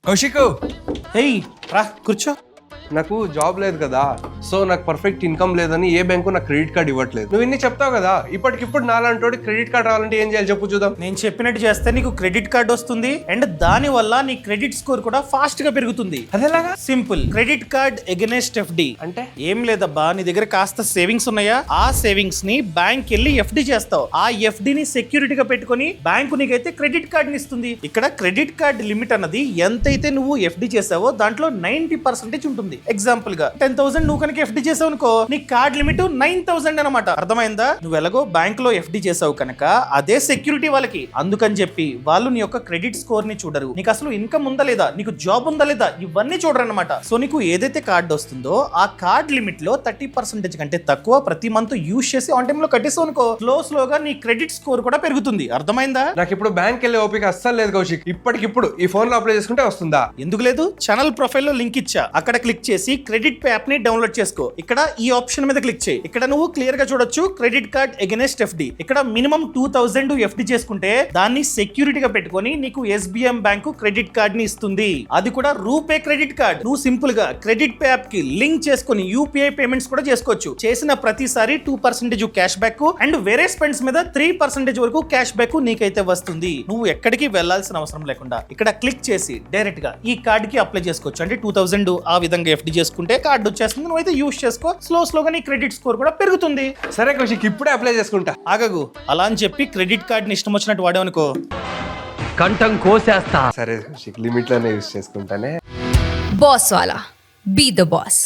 Kaushik, hey రా కూర్చో. నాకు జాబ్ లేదు కదా, సో నాకు పర్ఫెక్ట్ ఇన్కమ్ లేదని ఏ బ్యాంకు నాకు క్రెడిట్ కార్డ్ ఇవ్వట్లేదు. నువ్వు ఇన్ని చెప్తావు కదా, ఇప్పటికిప్పుడు నాలంటోడి క్రెడిట్ కార్డ్ రావాలంటే ఏం చేయాలి చెప్పు చూద్దాం. నేను చెప్పినట్టు చేస్తే నీకు క్రెడిట్ కార్డ్ వస్తుంది అండ్ దాని వల్ల నీ క్రెడిట్ స్కోర్ కూడా ఫాస్ట్ గా పెరుగుతుంది. అదేలాగా? Simple. Credit card against FD అంటే ఏం లేదబ్బా, నీ దగ్గర కాస్త సేవింగ్స్ ఉన్నాయా, ఆ సేవింగ్స్ ని బ్యాంక్ వెళ్ళి ఎఫ్డి చేస్తావు. ఆ ఎఫ్డి ని సెక్యూరిటీగా పెట్టుకొని బ్యాంకు నీకైతే క్రెడిట్ కార్డ్ ని ఇస్తుంది. ఇక్కడ క్రెడిట్ కార్డ్ లిమిట్ అన్నది ఎంతైతే నువ్వు ఎఫ్డి చేసావో దాంట్లో 90% ఉంటుంది. ఎగ్జాంపుల్ గా 10,000 నువ్వు కనుక ఎఫ్డి చేసావు అనుకో, నీ కార్డ్ లిమిట్ 9,000 అనమాట. అర్థమైందా? నువ్వు ఎలాగో బ్యాంక్ లో ఎఫ్డి చేసావు కనుక అదే సెక్యూరిటీ వాళ్ళకి. అందుకని చెప్పి వాళ్ళు నీ యొక్క క్రెడిట్ స్కోర్ ని చూడరు, నీకు అసలు ఇన్కమ్ ఉందా లేదా, నీకు జాబ్ ఉందా లేదా, ఇవన్నీ చూడరు అనమాట. సో నీకు ఏదైతే కార్డ్ వస్తుందో ఆ కార్డ్ లిమిట్ లో 30% కంటే తక్కువ ప్రతి మంత్ యూజ్ చేసి ఆన్ టైమ్ లో కట్టేసావు అనుకో, స్లోగా నీ క్రెడిట్ స్కోర్ కూడా పెరుగుతుంది. అర్థమైందా? నాకు ఇప్పుడు బ్యాంక్ వెళ్ళే ఓపిక అస్సలు లేదు కౌశిక్. ఇప్పటికిప్పుడు ఈ ఫోన్ లో అప్లై చేసుకుంటే వస్తుందా? ఎందుకు లేదు? ఛానల్ ప్రొఫైల్ లో లింక్ ఇచ్చా, అక్కడ క్లిక్ చేసి క్రెడిట్ పే యాప్ ని డౌన్లోడ్ చేసుకో. ఇక్కడ ఈ ఆప్షన్ మీద క్లిక్ చేయి. ఇక్కడ నువ్వు క్లియర్ గా చూడొచ్చు క్రెడిట్ కార్డ్ ఎగెనెస్ట్ ఎఫ్డి. ఇక్కడ మినిమం 2,000 ఎఫ్డి చేసుకుంటే దాన్ని సెక్యూరిటీగా పెట్టుకొని నీకు SBM బ్యాంకు క్రెడిట్ కార్డ్ ని ఇస్తుంది. అది కూడా రూపే క్రెడిట్ కార్డ్. నువ్వు సింపుల్ గా క్రెడిట్ పే యాప్ కి లింక్ చేసుకొని UPI పేమెంట్స్ కూడా చేసుకోవచ్చు. చేసిన ప్రతిసారి 2% క్యాష్ బ్యాక్ అండ్ వేరే స్పెండ్స్ మీద 3% వరకు క్యాష్ బ్యాక్ నీకైతే వస్తుంది. నువ్వు ఎక్కడికి వెళ్లాల్సిన అవసరం లేకుండా ఇక్కడ క్లిక్ చేసి డైరెక్ట్ గా ఈ కార్డ్ కి అప్లై చేసుకోవచ్చు. అంటే 2,000 ఆ విధంగా ఎఫ్డి చేసుకుంటే కార్డు వచ్చేస్తుంది. నువ్వైతే యూజ్ చేసుకో, స్లోగా నీ క్రెడిట్ స్కోర్ కూడా పెరుగుతుంది. సరే కౌశిక్, ఇప్పుడే అప్లై చేసుకుంటా. ఆగగు, అలా అని చెప్పి క్రెడిట్ కార్డ్ ని ఇష్టం వచ్చినట్టు వాడేవనుకో కంఠం కోసేస్తా. సరే కౌశిక్, లిమిట్ లోనే use చేసుకుంటానే. Boss wala. Be the boss.